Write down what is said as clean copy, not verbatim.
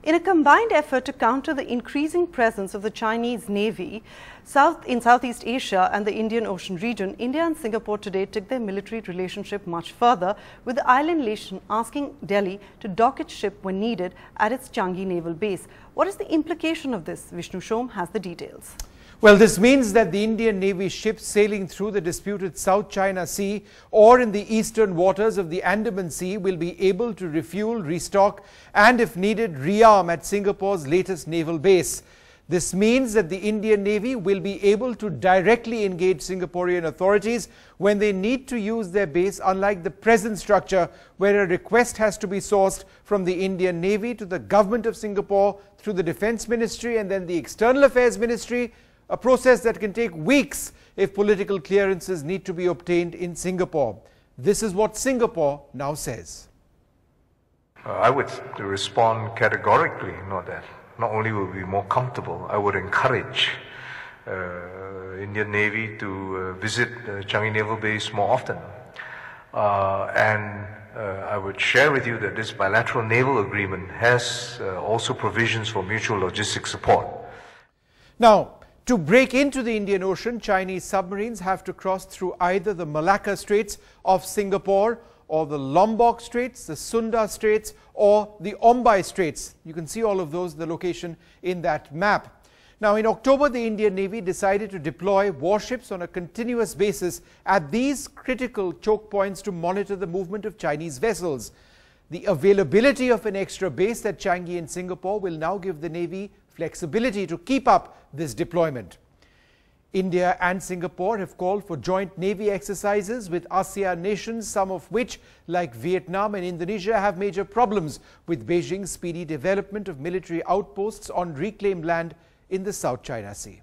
In a combined effort to counter the increasing presence of the Chinese Navy in Southeast Asia and the Indian Ocean region, India and Singapore today took their military relationship much further, with the island nation asking Delhi to dock its ship when needed at its Changi naval base. What is the implication of this? Vishnu Shom has the details. Well, this means that the Indian Navy ships sailing through the disputed South China Sea or in the eastern waters of the Andaman Sea will be able to refuel, restock and, if needed, rearm at Singapore's latest naval base. This means that the Indian Navy will be able to directly engage Singaporean authorities when they need to use their base, unlike the present structure where a request has to be sourced from the Indian Navy to the government of Singapore through the Defence Ministry and then the External Affairs Ministry, a process that can take weeks if political clearances need to be obtained in Singapore. This is what Singapore now says. I would respond categorically, not only will we be more comfortable, I would encourage Indian Navy to visit Changi Naval Base more often. I would share with you that this bilateral naval agreement has also provisions for mutual logistic support. Now, to break into the Indian Ocean, Chinese submarines have to cross through either the Malacca Straits of Singapore or the Lombok Straits, the Sunda Straits or the Ombai Straits. You can see all of those, the location in that map. Now, in October, the Indian Navy decided to deploy warships on a continuous basis at these critical choke points to monitor the movement of Chinese vessels. The availability of an extra base at Changi in Singapore will now give the Navy flexibility to keep up this deployment. India and Singapore have called for joint Navy exercises with ASEAN nations, some of which, like Vietnam and Indonesia, have major problems with Beijing's speedy development of military outposts on reclaimed land in the South China Sea.